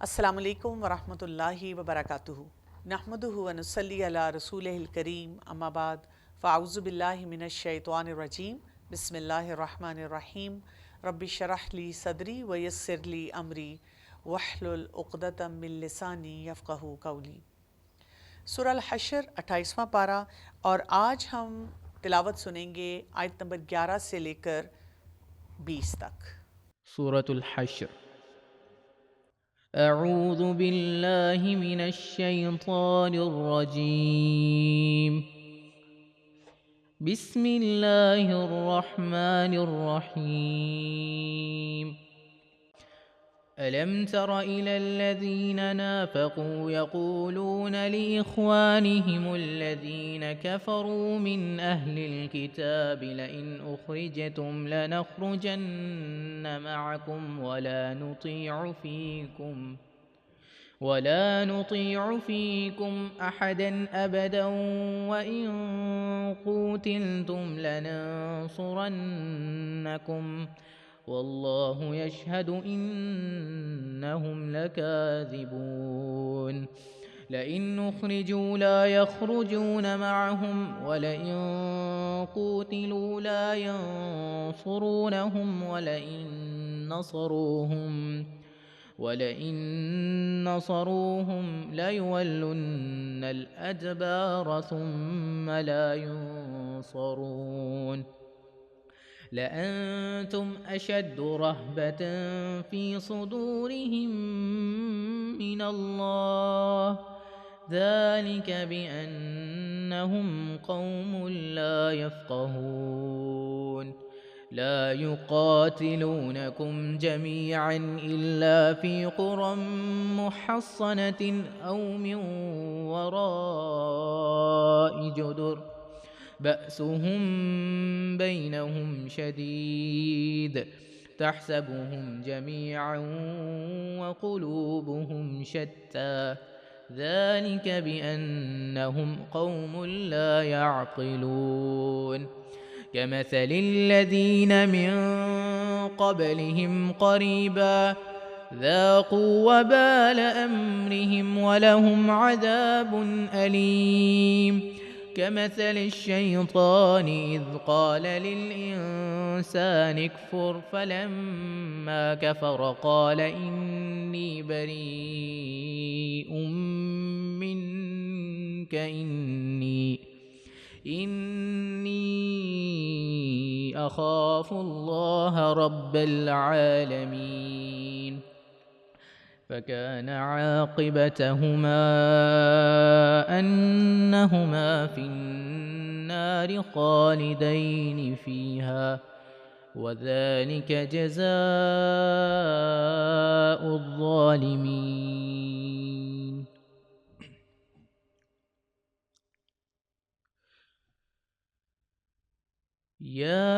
السلام علیکم ورحمۃ اللہ وبرکاتہ نحمدہ ونصلی علی رسولہ الکریم اما بعد فاعوذ باللہ من الشیطان الرجیم بسم اللہ الرحمن الرحیم رب اشرح لی صدری ویسر لی امری واحلل عقدۃ من لسانی یفقہوا قولی۔ سورہ الحشر 28واں پارہ، اور آج ہم تلاوت سنیں گے آیت نمبر 11 سے لے کر 20 تک۔ سورة الحشر۔ اعوذ باللہ من الشیطان الرجیم، بسم اللہ الرحمن الرحیم۔ ألم تر إلى الذين نافقوا يقولون لإخوانهم الذين كفروا من أهل الكتاب لئن أخرجتم لنخرجن معكم ولا نطيع فيكم أحدا أبدا وإن قوتلتم لننصرنكم والله يشهد إنهم لكاذبون۔ لئن أخرجوا لا يخرجون معهم ولئن قوتلوا لا ينصرونهم ولئن نصروهم ليولن الأدبار ثم لا ينصرون۔ لأنتم أشد رهبة في صدورهم من الله، ذلك بأنهم قوم لا يفقهون۔ لا يقاتلونكم جميعا إلا في قرى محصنة أو من وراء جدر بأسهم بينهم شديد تحسبهم جميعا وقلوبهم شتى، ذلك بأنهم قوم لا يعقلون۔ كمثل الذين من قبلهم قريبا ذاقوا وبال أمرهم ولهم عذاب أليم۔ كمثل الشيطان إذ قال للإنسان اكفر فلما كفر قال إني بريء منك إني أخاف الله رب العالمين۔ فكان عاقبتهما أنهما في النار خالدين فيها، وذلك جزاء الظالمين۔ يا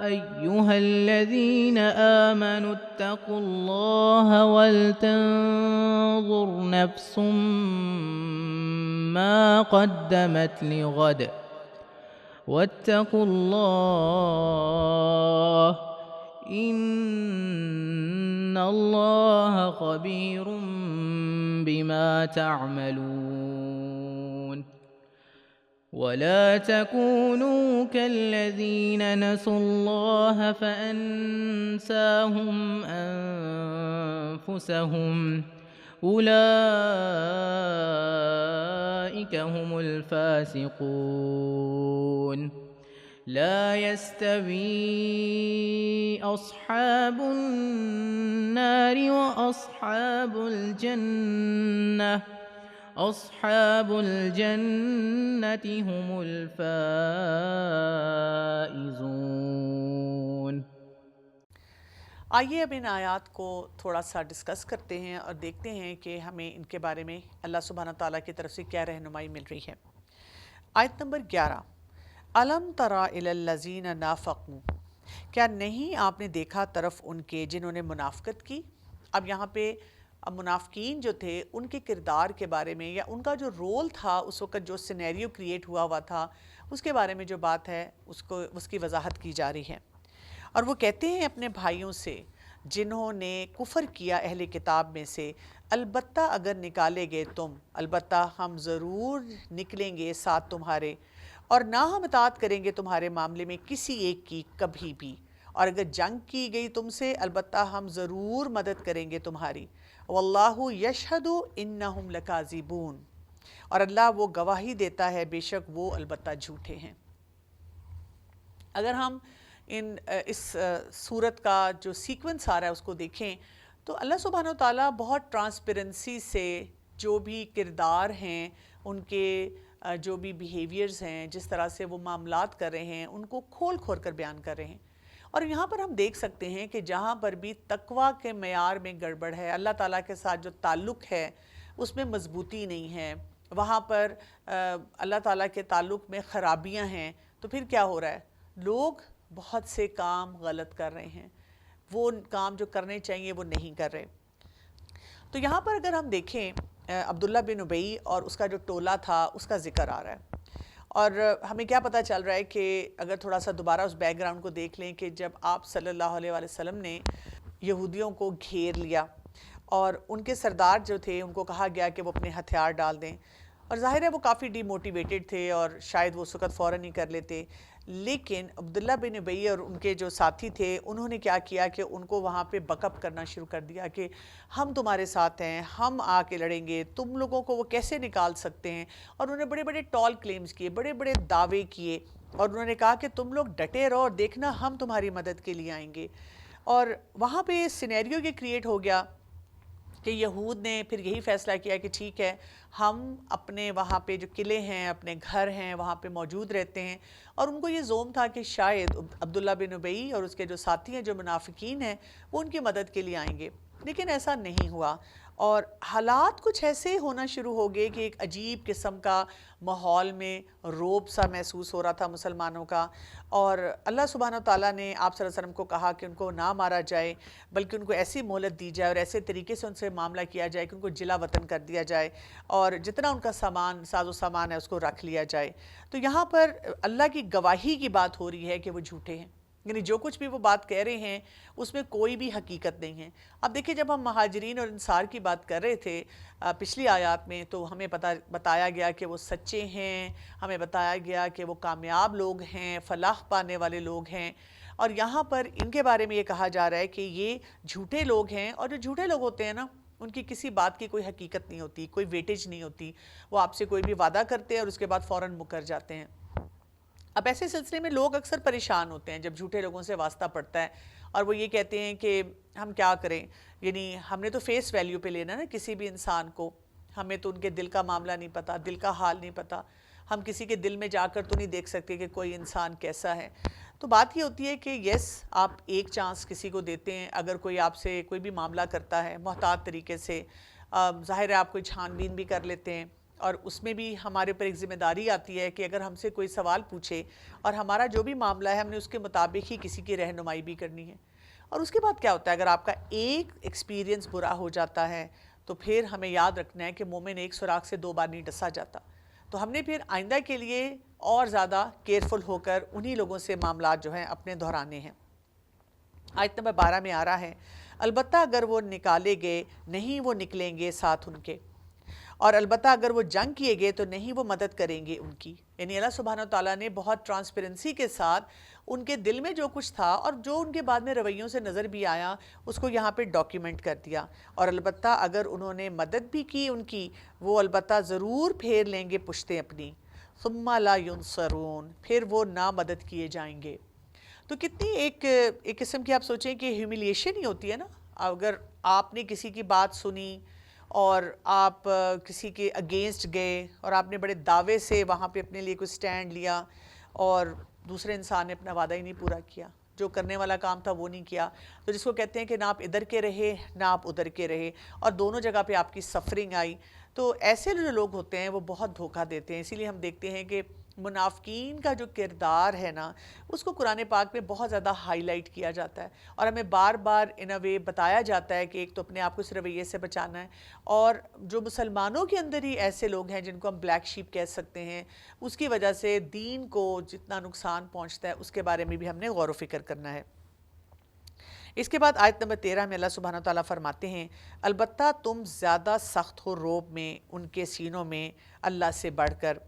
أيها الذين آمنوا اتقوا الله ولتنظر نفس ما قدمت لغد واتقوا الله إن الله خبير بما تعملون۔ ولا تكونوا كالذين نسوا الله فأنساهم أنفسهم أولئك هم الفاسقون۔ لا يستوي أصحاب النار وأصحاب الجنة، أصحاب الجنة هم الفائزون۔ آئیے اب ان آیات کو تھوڑا سا ڈسکس کرتے ہیں اور دیکھتے ہیں کہ ہمیں ان کے بارے میں اللہ سبحانہ تعالیٰ کی طرف سے کیا رہنمائی مل رہی ہے۔ آیت نمبر 11، الم تری الی الذین نافقوا، کیا نہیں آپ نے دیکھا طرف ان کے جنہوں نے منافقت کی۔ اب یہاں پہ منافقین جو تھے ان کے کردار کے بارے میں یا ان کا جو رول تھا اس وقت، جو سینیریو کریٹ ہوا تھا، اس کے بارے میں جو بات ہے اس کی وضاحت کی جا رہی ہے۔ اور وہ کہتے ہیں اپنے بھائیوں سے جنہوں نے کفر کیا اہل کتاب میں سے، البتہ اگر نکالے گئے تم، البتہ ہم ضرور نکلیں گے ساتھ تمہارے، اور نہ ہم اطاعت کریں گے تمہارے معاملے میں کسی ایک کی کبھی بھی، اور اگر جنگ کی گئی تم سے البتہ ہم ضرور مدد کریں گے تمہاری، واللہ یشہد انہم لکاذبون، اور اللہ وہ گواہی دیتا ہے بے شک وہ البتہ جھوٹے ہیں۔ اگر ہم اس صورت کا جو سیکوینس آ رہا ہے اس کو دیکھیں تو اللہ سبحانہ وتعالیٰ بہت ٹرانسپیرنسی سے جو بھی کردار ہیں ان کے جو بھی بیہیویئرز ہیں، جس طرح سے وہ معاملات کر رہے ہیں، ان کو کھول کھول کر بیان کر رہے ہیں۔ اور یہاں پر ہم دیکھ سکتے ہیں کہ جہاں پر بھی تقویٰ کے معیار میں گڑبڑ ہے، اللہ تعالیٰ کے ساتھ جو تعلق ہے اس میں مضبوطی نہیں ہے، وہاں پر اللہ تعالیٰ کے تعلق میں خرابیاں ہیں، تو پھر کیا ہو رہا ہے؟ لوگ بہت سے کام غلط کر رہے ہیں، وہ کام جو کرنے چاہیے وہ نہیں کر رہے۔ تو یہاں پر اگر ہم دیکھیں عبداللہ بن ابی اور اس کا جو ٹولہ تھا اس کا ذکر آ رہا ہے، اور ہمیں کیا پتہ چل رہا ہے کہ اگر تھوڑا سا دوبارہ اس بیک گراؤنڈ کو دیکھ لیں کہ جب آپ صلی اللہ علیہ وآلہ وسلم نے یہودیوں کو گھیر لیا اور ان کے سردار جو تھے ان کو کہا گیا کہ وہ اپنے ہتھیار ڈال دیں، اور ظاہر ہے وہ کافی ڈی موٹیویٹڈ تھے اور شاید وہ اس وقت فوراً ہی کر لیتے، لیکن عبداللہ بن ابی اور ان کے جو ساتھی تھے انہوں نے کیا کیا کہ ان کو وہاں پہ بیک اپ کرنا شروع کر دیا کہ ہم تمہارے ساتھ ہیں، ہم آ کے لڑیں گے، تم لوگوں کو وہ کیسے نکال سکتے ہیں، اور انہوں نے بڑے بڑے ٹال کلیمز کیے، بڑے بڑے دعوے کیے، اور انہوں نے کہا کہ تم لوگ ڈٹے رہو اور دیکھنا ہم تمہاری مدد کے لیے آئیں گے۔ اور وہاں پہ سینیریو یہ کریٹ ہو گیا کہ یہود نے پھر یہی فیصلہ کیا کہ ٹھیک ہے ہم اپنے وہاں پہ جو قلعے ہیں، اپنے گھر ہیں، وہاں پہ موجود رہتے ہیں، اور ان کو یہ زوم تھا کہ شاید عبداللہ بن ابی اور اس کے جو ساتھی ہیں جو منافقین ہیں وہ ان کی مدد کے لیے آئیں گے، لیکن ایسا نہیں ہوا، اور حالات کچھ ایسے ہونا شروع ہو گئے کہ ایک عجیب قسم کا ماحول میں روب سا محسوس ہو رہا تھا مسلمانوں کا، اور اللہ سبحانہ وتعالیٰ نے آپ صلی اللہ علیہ وسلم کو کہا کہ ان کو نہ مارا جائے بلکہ ان کو ایسی مہلت دی جائے اور ایسے طریقے سے ان سے معاملہ کیا جائے کہ ان کو جلا وطن کر دیا جائے، اور جتنا ان کا سامان ساز و سامان ہے اس کو رکھ لیا جائے۔ تو یہاں پر اللہ کی گواہی کی بات ہو رہی ہے کہ وہ جھوٹے ہیں، یعنی جو کچھ بھی وہ بات کہہ رہے ہیں اس میں کوئی بھی حقیقت نہیں ہے۔ اب دیکھیں جب ہم مہاجرین اور انصار کی بات کر رہے تھے پچھلی آیات میں، تو ہمیں بتایا گیا کہ وہ سچے ہیں، ہمیں بتایا گیا کہ وہ کامیاب لوگ ہیں، فلاح پانے والے لوگ ہیں، اور یہاں پر ان کے بارے میں یہ کہا جا رہا ہے کہ یہ جھوٹے لوگ ہیں، اور جو جھوٹے لوگ ہوتے ہیں نا ان کی کسی بات کی کوئی حقیقت نہیں ہوتی، کوئی ویٹیج نہیں ہوتی، وہ آپ سے کوئی بھی وعدہ کرتے ہیں اور اس کے بعد فوراً مکر جاتے ہیں۔ اب ایسے سلسلے میں لوگ اکثر پریشان ہوتے ہیں جب جھوٹے لوگوں سے واسطہ پڑتا ہے، اور وہ یہ کہتے ہیں کہ ہم کیا کریں، یعنی ہم نے تو فیس ویلیو پہ لینا نا کسی بھی انسان کو، ہمیں تو ان کے دل کا معاملہ نہیں پتہ، دل کا حال نہیں پتہ، ہم کسی کے دل میں جا کر تو نہیں دیکھ سکتے کہ کوئی انسان کیسا ہے۔ تو بات یہ ہوتی ہے کہ یس آپ ایک چانس کسی کو دیتے ہیں، اگر کوئی آپ سے کوئی بھی معاملہ کرتا ہے محتاط طریقے سے، ظاہر ہے آپ کوئی چھان بین بھی کر لیتے ہیں، اور اس میں بھی ہمارے اوپر ایک ذمہ داری آتی ہے کہ اگر ہم سے کوئی سوال پوچھے اور ہمارا جو بھی معاملہ ہے ہم نے اس کے مطابق ہی کسی کی رہنمائی بھی کرنی ہے۔ اور اس کے بعد کیا ہوتا ہے، اگر آپ کا ایک ایکسپیرینس برا ہو جاتا ہے تو پھر ہمیں یاد رکھنا ہے کہ مومن ایک سوراخ سے دو بار نہیں ڈسا جاتا، تو ہم نے پھر آئندہ کے لیے اور زیادہ کیئرفل ہو کر انہی لوگوں سے معاملات جو ہیں اپنے دہرانے ہیں۔ آیت نمبر 12 میں آ رہا ہے، البتہ اگر وہ نکالے گئے نہیں وہ نکلیں گے ساتھ ان کے، اور البتہ اگر وہ جنگ کیے گئے تو نہیں وہ مدد کریں گے ان کی، یعنی اللہ سبحانہ وتعالیٰ نے بہت ٹرانسپیرنسی کے ساتھ ان کے دل میں جو کچھ تھا اور جو ان کے بعد میں رویوں سے نظر بھی آیا اس کو یہاں پہ ڈاکیومنٹ کر دیا، اور البتہ اگر انہوں نے مدد بھی کی ان کی، وہ البتہ ضرور پھیر لیں گے پشتیں اپنی، ثم لا ینصرون، پھر وہ نہ مدد کیے جائیں گے۔ تو کتنی ایک قسم کی آپ سوچیں کہ ہیوملیشن ہی ہوتی ہے نا، اگر آپ نے کسی کی بات سنی اور آپ کسی کے اگینسٹ گئے اور آپ نے بڑے دعوے سے وہاں پہ اپنے لیے کوئی سٹینڈ لیا اور دوسرے انسان نے اپنا وعدہ ہی نہیں پورا کیا، جو کرنے والا کام تھا وہ نہیں کیا، تو جس کو کہتے ہیں کہ نہ آپ ادھر کے رہے نہ آپ ادھر کے رہے، اور دونوں جگہ پہ آپ کی سفرنگ آئی، تو ایسے جو لوگ ہوتے ہیں وہ بہت دھوکہ دیتے ہیں۔ اسی لیے ہم دیکھتے ہیں کہ منافقین کا جو کردار ہے نا اس کو قرآن پاک میں بہت زیادہ ہائی لائٹ کیا جاتا ہے، اور ہمیں بار بار ان اے وے بتایا جاتا ہے کہ ایک تو اپنے آپ کو اس رویے سے بچانا ہے، اور جو مسلمانوں کے اندر ہی ایسے لوگ ہیں جن کو ہم بلیک شیپ کہہ سکتے ہیں، اس کی وجہ سے دین کو جتنا نقصان پہنچتا ہے اس کے بارے میں بھی ہم نے غور و فکر کرنا ہے۔ اس کے بعد آیت نمبر 13 میں اللہ سبحانہ تعالیٰ فرماتے ہیں البتہ تم زیادہ سخت ہو روب میں ان کے سینوں میں اللہ سے بڑھ کر،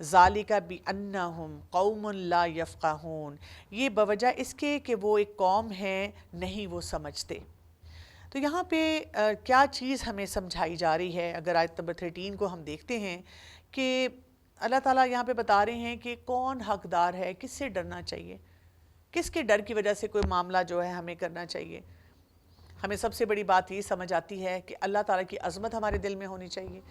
ذالک بِأَنَّهُمْ قَوْمٌ لَا يَفْقَهُونَ، یہ بوجہ اس کے کہ وہ ایک قوم ہے نہیں وہ سمجھتے۔ تو یہاں پہ کیا چیز ہمیں سمجھائی جا رہی ہے؟ اگر آیت نمبر 13 کو ہم دیکھتے ہیں کہ اللہ تعالیٰ یہاں پہ بتا رہے ہیں کہ کون حقدار ہے، کس سے ڈرنا چاہیے، کس کے ڈر کی وجہ سے کوئی معاملہ جو ہے ہمیں کرنا چاہیے۔ ہمیں سب سے بڑی بات یہ سمجھ آتی ہے کہ اللہ تعالیٰ کی عظمت ہمارے دل میں ہونی چاہیے،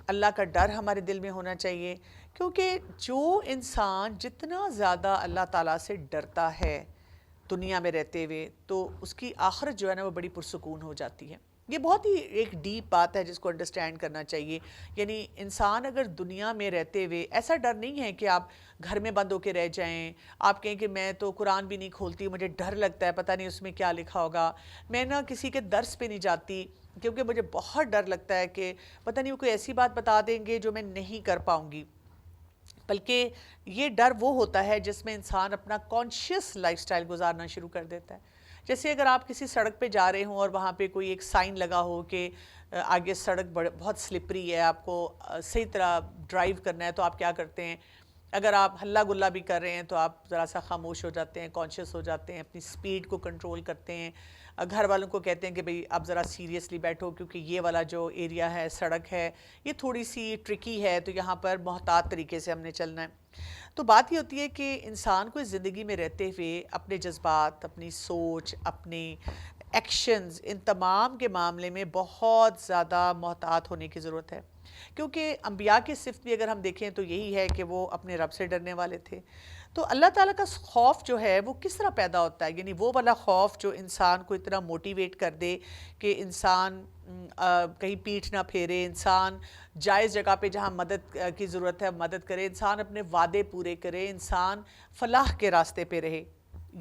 اللہ کا ڈر ہمارے دل میں ہونا چاہیے، کیونکہ جو انسان جتنا زیادہ اللہ تعالیٰ سے ڈرتا ہے دنیا میں رہتے ہوئے، تو اس کی آخرت جو ہے نا وہ بڑی پرسکون ہو جاتی ہے۔ یہ بہت ہی ایک ڈیپ بات ہے جس کو انڈرسٹینڈ کرنا چاہیے۔ یعنی انسان اگر دنیا میں رہتے ہوئے، ایسا ڈر نہیں ہے کہ آپ گھر میں بند ہو کے رہ جائیں، آپ کہیں کہ میں تو قرآن بھی نہیں کھولتی، مجھے ڈر لگتا ہے پتہ نہیں اس میں کیا لکھا ہوگا، میں نہ کسی کے درس پہ نہیں جاتی کیونکہ مجھے بہت ڈر لگتا ہے کہ پتہ نہیں وہ کوئی ایسی بات بتا دیں گے جو میں نہیں کر پاؤں گی۔ بلکہ یہ ڈر وہ ہوتا ہے جس میں انسان اپنا کانشیس لائف سٹائل گزارنا شروع کر دیتا ہے۔ جیسے اگر آپ کسی سڑک پہ جا رہے ہوں اور وہاں پہ کوئی ایک سائن لگا ہو کہ آگے سڑک بہت سلپری ہے، آپ کو صحیح طرح ڈرائیو کرنا ہے، تو آپ کیا کرتے ہیں؟ اگر آپ ہلا گلا بھی کر رہے ہیں تو آپ ذرا سا خاموش ہو جاتے ہیں، کانشیس ہو جاتے ہیں، اپنی سپیڈ کو کنٹرول کرتے ہیں، گھر والوں کو کہتے ہیں کہ بھئی اب ذرا سیریسلی بیٹھو کیونکہ یہ والا جو ایریا ہے، سڑک ہے، یہ تھوڑی سی ٹرکی ہے، تو یہاں پر محتاط طریقے سے ہم نے چلنا ہے۔ تو بات یہ ہوتی ہے کہ انسان کو اس زندگی میں رہتے ہوئے اپنے جذبات، اپنی سوچ، اپنے ایکشنز، ان تمام کے معاملے میں بہت زیادہ محتاط ہونے کی ضرورت ہے، کیونکہ انبیاء کی صفت بھی اگر ہم دیکھیں تو یہی ہے کہ وہ اپنے رب سے ڈرنے والے تھے۔ تو اللہ تعالیٰ کا خوف جو ہے وہ کس طرح پیدا ہوتا ہے؟ یعنی وہ والا خوف جو انسان کو اتنا موٹیویٹ کر دے کہ انسان کہیں پیٹھ نہ پھیرے، انسان جائز جگہ پہ جہاں مدد کی ضرورت ہے مدد کرے، انسان اپنے وعدے پورے کرے، انسان فلاح کے راستے پہ رہے۔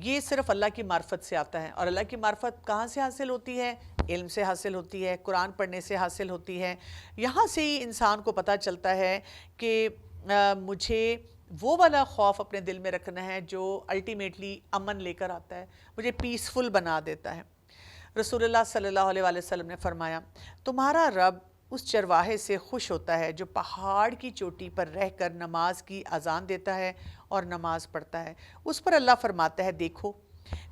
یہ صرف اللہ کی معرفت سے آتا ہے، اور اللہ کی معرفت کہاں سے حاصل ہوتی ہے؟ علم سے حاصل ہوتی ہے، قرآن پڑھنے سے حاصل ہوتی ہے۔ یہاں سے ہی انسان کو پتہ چلتا ہے کہ مجھے وہ والا خوف اپنے دل میں رکھنا ہے جو الٹیمیٹلی امن لے کر آتا ہے، مجھے پیسفل بنا دیتا ہے۔ رسول اللہ صلی اللہ علیہ وسلم نے فرمایا تمہارا رب اس چرواہے سے خوش ہوتا ہے جو پہاڑ کی چوٹی پر رہ کر نماز کی اذان دیتا ہے اور نماز پڑھتا ہے۔ اس پر اللہ فرماتا ہے دیکھو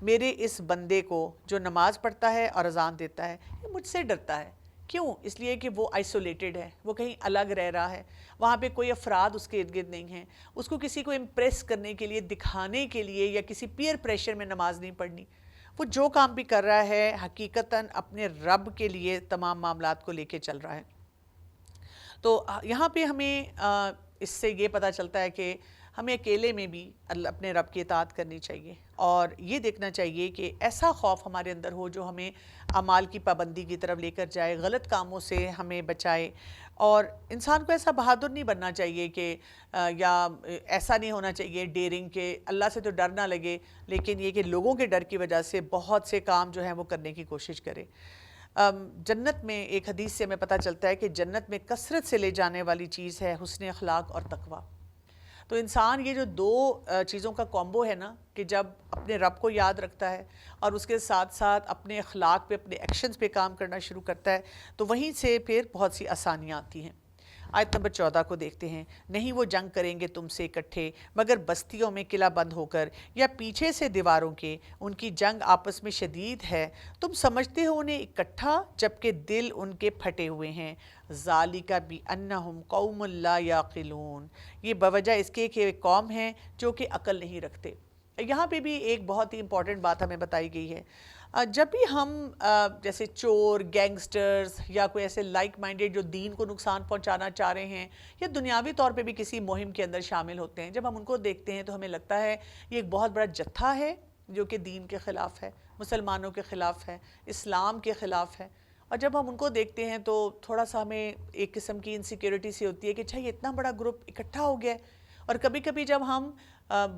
میرے اس بندے کو جو نماز پڑھتا ہے اور اذان دیتا ہے، یہ مجھ سے ڈرتا ہے۔ کیوں؟ اس لیے کہ وہ آئسولیٹڈ ہے، وہ کہیں الگ رہ رہا ہے، وہاں پہ کوئی افراد اس کے ارد گرد نہیں ہیں، اس کو کسی کو امپریس کرنے کے لیے، دکھانے کے لیے یا کسی پیئر پریشر میں نماز نہیں پڑھنی۔ وہ جو کام بھی کر رہا ہے حقیقتاً اپنے رب کے لیے تمام معاملات کو لے کے چل رہا ہے۔ تو یہاں پہ ہمیں اس سے یہ پتہ چلتا ہے کہ ہمیں اکیلے میں بھی اپنے رب کی اطاعت کرنی چاہیے، اور یہ دیکھنا چاہیے کہ ایسا خوف ہمارے اندر ہو جو ہمیں اعمال کی پابندی کی طرف لے کر جائے، غلط کاموں سے ہمیں بچائے۔ اور انسان کو ایسا بہادر نہیں بننا چاہیے کہ یا ایسا نہیں ہونا چاہیے ڈیرنگ کہ اللہ سے تو ڈر نہ لگے، لیکن یہ کہ لوگوں کے ڈر کی وجہ سے بہت سے کام جو ہیں وہ کرنے کی کوشش کرے۔ جنت میں ایک حدیث سے ہمیں پتہ چلتا ہے کہ جنت میں کثرت سے لے جانے والی چیز ہے حسن اخلاق اور تقوی۔ تو انسان یہ جو دو چیزوں کا کومبو ہے نا، کہ جب اپنے رب کو یاد رکھتا ہے اور اس کے ساتھ ساتھ اپنے اخلاق پہ، اپنے ایکشنز پہ کام کرنا شروع کرتا ہے، تو وہیں سے پھر بہت سی آسانیاں آتی ہیں۔ آیت نمبر 14 کو دیکھتے ہیں، نہیں وہ جنگ کریں گے تم سے اکٹھے مگر بستیوں میں قلعہ بند ہو کر یا پیچھے سے دیواروں کے، ان کی جنگ آپس میں شدید ہے، تم سمجھتے ہو انہیں اکٹھا جبکہ دل ان کے پھٹے ہوئے ہیں۔ ذالک بانہم قوم لا یعقلون، یہ بوجہ اس کے کہ قوم ہیں جو کہ عقل نہیں رکھتے۔ یہاں پہ بھی ایک بہت ہی امپورٹنٹ بات ہمیں بتائی گئی ہے، جب بھی ہم جیسے چور، گینگسٹرز یا کوئی ایسے لائک مائنڈیڈ جو دین کو نقصان پہنچانا چاہ رہے ہیں یا دنیاوی طور پہ بھی کسی مہم کے اندر شامل ہوتے ہیں، جب ہم ان کو دیکھتے ہیں تو ہمیں لگتا ہے یہ ایک بہت بڑا جتھا ہے جو کہ دین کے خلاف ہے، مسلمانوں کے خلاف ہے، اسلام کے خلاف ہے۔ اور جب ہم ان کو دیکھتے ہیں تو تھوڑا سا ہمیں ایک قسم کی انسیکیورٹی سی ہوتی ہے کہ اچھا یہ اتنا بڑا گروپ اکٹھا ہو گیا ہے۔ اور کبھی کبھی جب ہم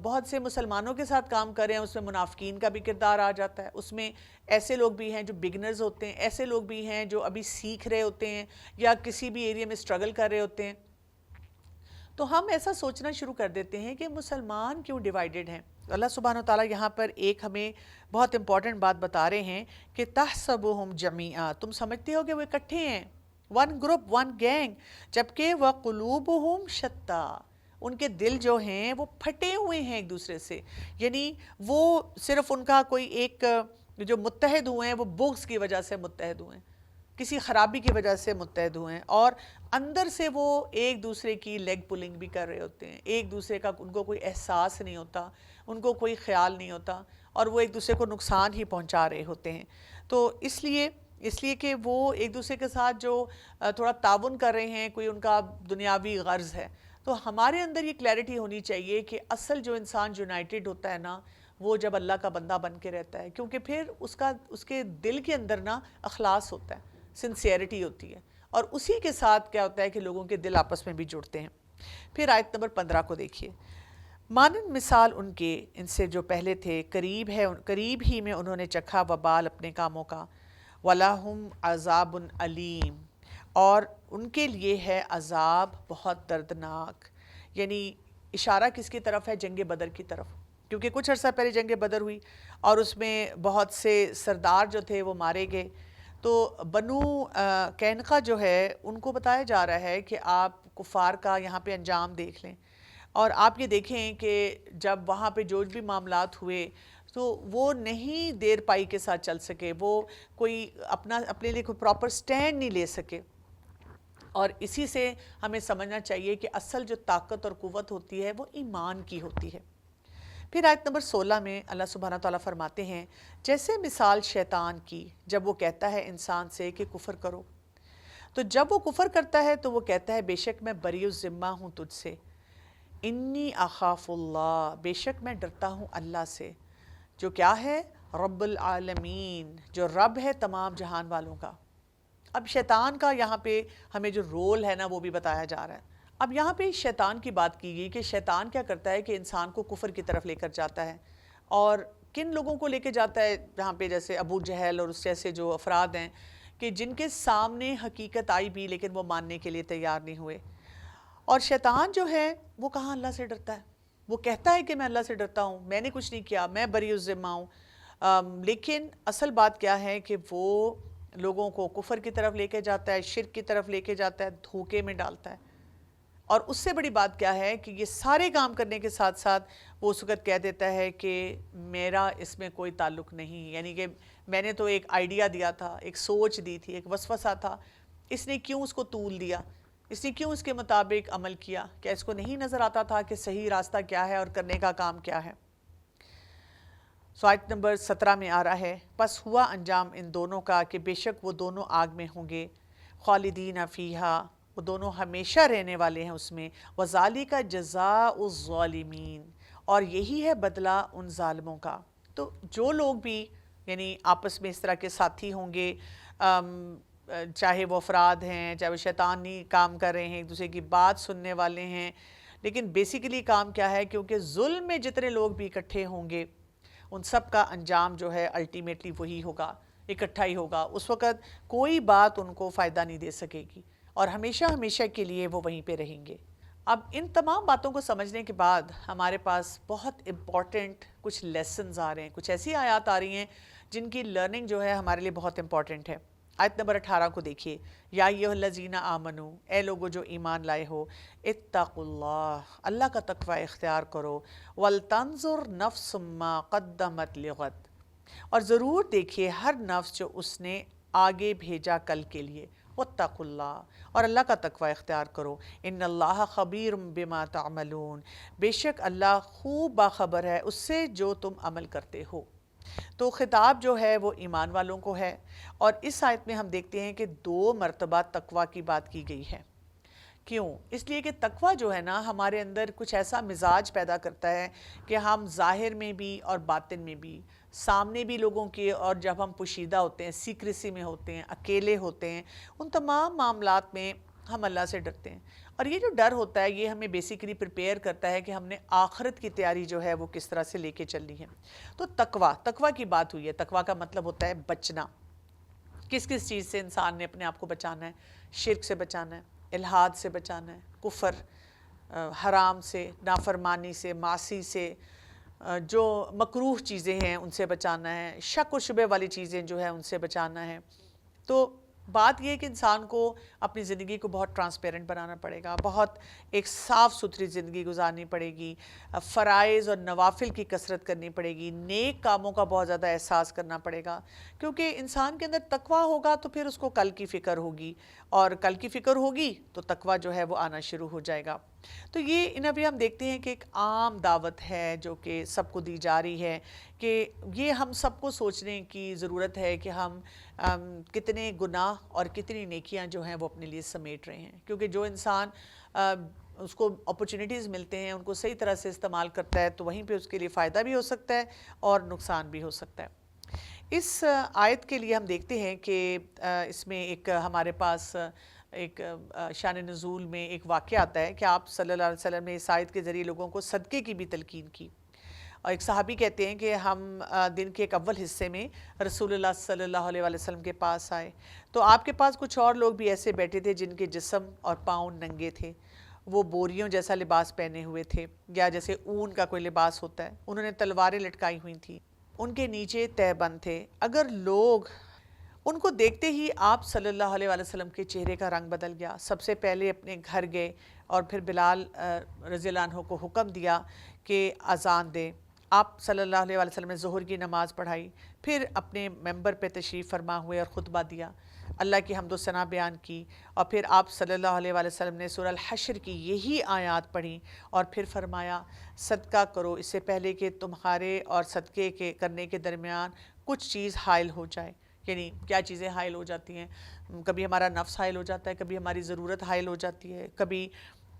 بہت سے مسلمانوں کے ساتھ کام کر رہے ہیں، اس میں منافقین کا بھی کردار آ جاتا ہے، اس میں ایسے لوگ بھی ہیں جو بگنرز ہوتے ہیں، ایسے لوگ بھی ہیں جو ابھی سیکھ رہے ہوتے ہیں یا کسی بھی ایریا میں سٹرگل کر رہے ہوتے ہیں۔ تو ہم ایسا سوچنا شروع کر دیتے ہیں کہ مسلمان کیوں ڈیوائیڈڈ ہیں، اللہ سبحانہ وتعالیٰ یہاں پر ایک ہمیں بہت امپورٹنٹ بات بتا رہے ہیں کہ تحسبہم جمیعا، تم سمجھتے ہو کہ وہ اکٹھے ہیں، ون گروپ، ون گینگ، جبکہ وقلوبہم شتیٰ، ان کے دل جو ہیں وہ پھٹے ہوئے ہیں ایک دوسرے سے. یعنی وہ صرف ان کا کوئی ایک جو متحد ہوئے ہیں وہ بغض کی وجہ سے متحد ہوئے ہیں، کسی خرابی کی وجہ سے متحد ہوئے ہیں، اور اندر سے وہ ایک دوسرے کی لیگ پولنگ بھی کر رہے ہوتے ہیں، ایک دوسرے کا ان کو کوئی احساس نہیں ہوتا، ان کو کوئی خیال نہیں ہوتا، اور وہ ایک دوسرے کو نقصان ہی پہنچا رہے ہوتے ہیں. تو اس لیے کہ وہ ایک دوسرے کے ساتھ جو تھوڑا تعاون کر رہے ہیں، کوئی ان کا دنیاوی غرض ہے، تو ہمارے اندر یہ کلیئرٹی ہونی چاہیے کہ اصل جو انسان یونائٹڈ ہوتا ہے نا، وہ جب اللہ کا بندہ بن کے رہتا ہے، کیونکہ پھر اس کے دل کے اندر نا اخلاص ہوتا ہے، سنسیئرٹی ہوتی ہے، اور اسی کے ساتھ کیا ہوتا ہے کہ لوگوں کے دل آپس میں بھی جڑتے ہیں. پھر آیت نمبر 15 کو دیکھیے. مانند مثال ان کے، ان سے جو پہلے تھے، قریب ہی میں انہوں نے چکھا وبال اپنے کاموں کا، وَلَهُمْ عَذَابٌ علیم، اور ان کے لیے ہے عذاب بہت دردناک. یعنی اشارہ کس کی طرف ہے؟ جنگ بدر کی طرف، کیونکہ کچھ عرصہ پہلے جنگ بدر ہوئی اور اس میں بہت سے سردار جو تھے وہ مارے گئے. تو بنو قینقاع جو ہے ان کو بتایا جا رہا ہے کہ آپ کفار کا یہاں پہ انجام دیکھ لیں، اور آپ یہ دیکھیں کہ جب وہاں پہ جو بھی معاملات ہوئے تو وہ نہیں دیر پائی کے ساتھ چل سکے، وہ کوئی اپنے لیے کوئی پراپر سٹینڈ نہیں لے سکے. اور اسی سے ہمیں سمجھنا چاہیے کہ اصل جو طاقت اور قوت ہوتی ہے وہ ایمان کی ہوتی ہے. پھر آیت نمبر 16 میں اللہ سبحانہ تعالیٰ فرماتے ہیں، جیسے مثال شیطان کی جب وہ کہتا ہے انسان سے کہ کفر کرو، تو جب وہ کفر کرتا ہے تو وہ کہتا ہے بے شک میں بری الذمہ ہوں تجھ سے، انی اخاف اللہ، بے شک میں ڈرتا ہوں اللہ سے، جو کیا ہے؟ رب العالمین، جو رب ہے تمام جہان والوں کا. اب شیطان کا یہاں پہ ہمیں جو رول ہے نا وہ بھی بتایا جا رہا ہے. اب یہاں پہ شیطان کی بات کی گئی کہ شیطان کیا کرتا ہے کہ انسان کو کفر کی طرف لے کر جاتا ہے، اور کن لوگوں کو لے کے جاتا ہے؟ جہاں پہ جیسے ابو جہل اور اس جیسے جو افراد ہیں کہ جن کے سامنے حقیقت آئی بھی لیکن وہ ماننے کے لیے تیار نہیں ہوئے. اور شیطان جو ہے وہ کہاں اللہ سے ڈرتا ہے؟ وہ کہتا ہے کہ میں اللہ سے ڈرتا ہوں، میں نے کچھ نہیں کیا، میں بری الذمہ ہوں، لیکن اصل بات کیا ہے کہ وہ لوگوں کو کفر کی طرف لے کے جاتا ہے، شرک کی طرف لے کے جاتا ہے، دھوکے میں ڈالتا ہے. اور اس سے بڑی بات کیا ہے کہ یہ سارے کام کرنے کے ساتھ ساتھ وہ اس وقت کہہ دیتا ہے کہ میرا اس میں کوئی تعلق نہیں، یعنی کہ میں نے تو ایک آئیڈیا دیا تھا، ایک سوچ دی تھی، ایک وسوسہ تھا، اس نے کیوں اس کو طول دیا، اس نے کیوں اس کے مطابق عمل کیا؟ کیا اس کو نہیں نظر آتا تھا کہ صحیح راستہ کیا ہے اور کرنے کا کام کیا ہے؟ آیت نمبر 17 میں آ رہا ہے، پس ہوا انجام ان دونوں کا کہ بے شک وہ دونوں آگ میں ہوں گے، خالدین فیہا، وہ دونوں ہمیشہ رہنے والے ہیں اس میں، وَذَالِكَ جَزَاءُ الظَّالِمِينَ، اور یہی ہے بدلہ ان ظالموں کا. تو جو لوگ بھی یعنی آپس میں اس طرح کے ساتھی ہوں گے، چاہے وہ افراد ہیں، چاہے وہ شیطانی کام کر رہے ہیں، ایک دوسرے کی بات سننے والے ہیں، لیکن بیسیکلی کام کیا ہے؟ کیونکہ ظلم میں جتنے لوگ بھی اکٹھے ہوں گے ان سب کا انجام جو ہے الٹیمیٹلی وہی ہوگا، اکٹھا ہی ہوگا. اس وقت کوئی بات ان کو فائدہ نہیں دے سکے گی، اور ہمیشہ ہمیشہ کے لیے وہ وہیں پہ رہیں گے. اب ان تمام باتوں کو سمجھنے کے بعد ہمارے پاس بہت امپورٹنٹ کچھ لیسنز آ رہے ہیں، کچھ ایسی آیات آ رہی ہیں جن کی لرننگ جو ہے ہمارے لیے بہت امپورٹنٹ ہے. آیت نمبر 18 کو دیکھیے، یا ایھا الذین آمنو، اے لوگو جو ایمان لائے ہو، اتقوا اللہ، اللہ کا تقوی اختیار کرو، ولتنظر نفس ما قدمت لغد، اور ضرور دیکھیے ہر نفس جو اس نے آگے بھیجا کل کے لیے، واتقوا اللہ، اور اللہ کا تقوی اختیار کرو، ان اللہ خبیر بما تعملون، بے شک اللہ خوب باخبر ہے اس سے جو تم عمل کرتے ہو. تو خطاب جو ہے وہ ایمان والوں کو ہے، اور اس آیت میں ہم دیکھتے ہیں کہ 2 مرتبہ تقوی کی بات کی گئی ہے. کیوں؟ اس لیے کہ تقوی جو ہے نا ہمارے اندر کچھ ایسا مزاج پیدا کرتا ہے کہ ہم ظاہر میں بھی اور باطن میں بھی، سامنے بھی لوگوں کے، اور جب ہم پوشیدہ ہوتے ہیں، سیکریسی میں ہوتے ہیں، اکیلے ہوتے ہیں، ان تمام معاملات میں ہم اللہ سے ڈرتے ہیں. اور یہ جو ڈر ہوتا ہے یہ ہمیں بیسیکلی پریپیئر کرتا ہے کہ ہم نے آخرت کی تیاری جو ہے وہ کس طرح سے لے کے چلنی ہے. تو تقوی کی بات ہوئی ہے. تقوی کا مطلب ہوتا ہے بچنا. کس کس چیز سے انسان نے اپنے آپ کو بچانا ہے؟ شرک سے بچانا ہے، الحاد سے بچانا ہے، کفر، حرام سے، نافرمانی سے، معاصی سے، جو مکروہ چیزیں ہیں ان سے بچانا ہے، شک و شبہ والی چیزیں جو ہیں ان سے بچانا ہے۔ تو بات یہ ہے کہ انسان کو اپنی زندگی کو بہت ٹرانسپیرنٹ بنانا پڑے گا، بہت ایک صاف ستھری زندگی گزارنی پڑے گی، فرائض اور نوافل کی کثرت کرنی پڑے گی، نیک کاموں کا بہت زیادہ احساس کرنا پڑے گا، کیونکہ انسان کے اندر تقویٰ ہوگا تو پھر اس کو کل کی فکر ہوگی، اور کل کی فکر ہوگی تو تقویٰ جو ہے وہ آنا شروع ہو جائے گا۔ تو یہ ان ابھی ہم دیکھتے ہیں کہ ایک عام دعوت ہے جو کہ سب کو دی جا رہی ہے، کہ یہ ہم سب کو سوچنے کی ضرورت ہے کہ ہم کتنے گناہ اور کتنی نیکیاں جو ہیں وہ اپنے لیے سمیٹ رہے ہیں، کیونکہ جو انسان اس کو اپرچونٹیز ملتے ہیں ان کو صحیح طرح سے استعمال کرتا ہے تو وہیں پہ اس کے لیے فائدہ بھی ہو سکتا ہے اور نقصان بھی ہو سکتا ہے۔ اس آیت کے لیے ہم دیکھتے ہیں کہ اس میں ایک ہمارے پاس ایک شان نزول میں ایک واقعہ آتا ہے کہ آپ صلی اللہ علیہ وسلم نے اس آیت کے ذریعے لوگوں کو صدقے کی بھی تلقین کی، اور ایک صحابی کہتے ہیں کہ ہم دن کے ایک اول حصے میں رسول اللہ صلی اللہ علیہ وسلم کے پاس آئے تو آپ کے پاس کچھ اور لوگ بھی ایسے بیٹھے تھے جن کے جسم اور پاؤں ننگے تھے، وہ بوریوں جیسا لباس پہنے ہوئے تھے یا جیسے اون کا کوئی لباس ہوتا ہے، انہوں نے تلواریں لٹکائی ہوئی تھیں، ان کے نیچے تہہ بند تھے۔ اگر لوگ ان کو دیکھتے ہی آپ صلی اللہ علیہ وسلم کے چہرے کا رنگ بدل گیا، سب سے پہلے اپنے گھر گئے اور پھر بلال رضی اللہ عنہ کو حکم دیا کہ اذان دے۔ آپ صلی اللہ علیہ وسلم نے ظہر کی نماز پڑھائی، پھر اپنے ممبر پہ تشریف فرما ہوئے اور خطبہ دیا، اللہ کی حمد و ثنا بیان کی، اور پھر آپ صلی اللہ علیہ وسلم نے سورہ الحشر کی یہی آیات پڑھی اور پھر فرمایا صدقہ کرو اس سے پہلے کہ تمہارے اور صدقے کے کرنے کے درمیان کچھ چیز حائل ہو جائے۔ یعنی کیا چیزیں حائل ہو جاتی ہیں؟ کبھی ہمارا نفس حائل ہو جاتا ہے، کبھی ہماری ضرورت حائل ہو جاتی ہے، کبھی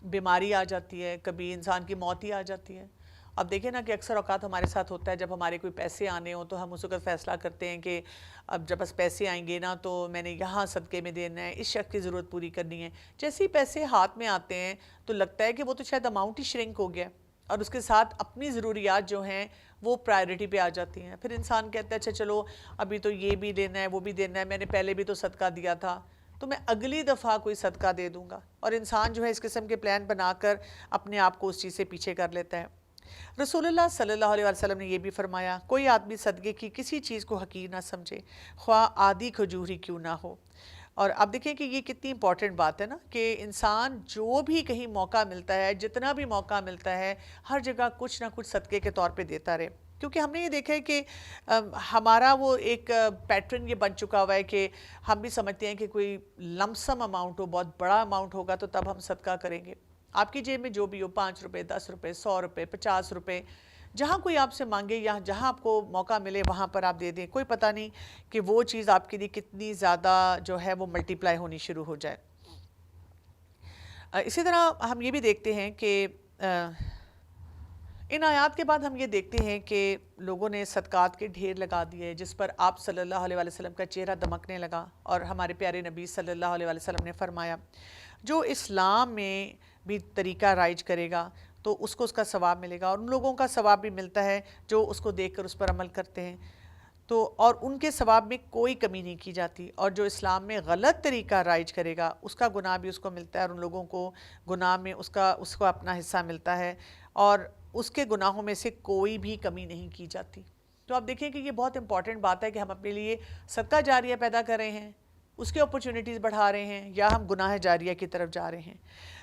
بیماری آ جاتی ہے، کبھی انسان کی موت ہی آ جاتی ہے۔ اب دیکھیں نا کہ اکثر اوقات ہمارے ساتھ ہوتا ہے جب ہمارے کوئی پیسے آنے ہوں تو ہم اس وقت فیصلہ کرتے ہیں کہ اب جب بس پیسے آئیں گے نا تو میں نے یہاں صدقے میں دینا ہے، اس شخص کی ضرورت پوری کرنی ہے۔ جیسے ہی پیسے ہاتھ میں آتے ہیں تو لگتا ہے کہ وہ تو شاید اماؤنٹ ہی شرنک ہو گیا، اور اس کے ساتھ اپنی ضروریات جو ہیں وہ پرائرٹی پہ آ جاتی ہیں۔ پھر انسان کہتا ہے اچھا چلو ابھی تو یہ بھی دینا ہے وہ بھی دینا ہے، میں نے پہلے بھی تو صدقہ دیا تھا تو میں اگلی دفعہ کوئی صدقہ دے دوں گا، اور انسان جو ہے اس قسم کے پلان بنا کر اپنے آپ کو اس چیز سے پیچھے کر لیتا ہے۔ رسول اللہ صلی اللہ علیہ وسلم نے یہ بھی فرمایا کوئی آدمی صدقے کی کسی چیز کو حقیر نہ سمجھے، خواہ آدھی کھجور ہی کیوں نہ ہو۔ اور اب دیکھیں کہ یہ کتنی امپورٹنٹ بات ہے نا کہ انسان جو بھی کہیں موقع ملتا ہے، جتنا بھی موقع ملتا ہے، ہر جگہ کچھ نہ کچھ صدقے کے طور پہ دیتا رہے، کیونکہ ہم نے یہ دیکھا ہے کہ ہمارا وہ ایک پیٹرن یہ بن چکا ہوا ہے کہ ہم بھی سمجھتے ہیں کہ کوئی لمسم اماؤنٹ ہو، بہت بڑا اماؤنٹ ہوگا تو تب ہم صدقہ کریں گے۔ آپ کی جیب میں جو بھی ہو، 5 روپے، 10 روپے، 100 روپے، 50 روپے، جہاں کوئی آپ سے مانگے یا جہاں آپ کو موقع ملے وہاں پر آپ دے دیں، کوئی پتہ نہیں کہ وہ چیز آپ کے لیے کتنی زیادہ جو ہے وہ ملٹی پلائی ہونی شروع ہو جائے۔ اسی طرح ہم یہ بھی دیکھتے ہیں کہ ان آیات کے بعد ہم یہ دیکھتے ہیں کہ لوگوں نے صدقات کے ڈھیر لگا دیے جس پر آپ صلی اللہ علیہ وسلم کا چہرہ دمکنے لگا، اور ہمارے پیارے نبی صلی اللہ علیہ وسلم نے فرمایا جو اسلام میں بھی طریقہ رائج کرے گا تو اس کو اس کا ثواب ملے گا، اور ان لوگوں کا ثواب بھی ملتا ہے جو اس کو دیکھ کر اس پر عمل کرتے ہیں، تو اور ان کے ثواب میں کوئی کمی نہیں کی جاتی، اور جو اسلام میں غلط طریقہ رائج کرے گا اس کا گناہ بھی اس کو ملتا ہے، اور ان لوگوں کو گناہ میں اس کو اپنا حصہ ملتا ہے، اور اس کے گناہوں میں سے کوئی بھی کمی نہیں کی جاتی۔ تو آپ دیکھیں کہ یہ بہت امپورٹنٹ بات ہے کہ ہم اپنے لیے صدقہ جاریہ پیدا کر رہے ہیں، اس کے اپرچونٹیز بڑھا رہے ہیں، یا ہم گناہ جاریہ کی طرف جا رہے ہیں۔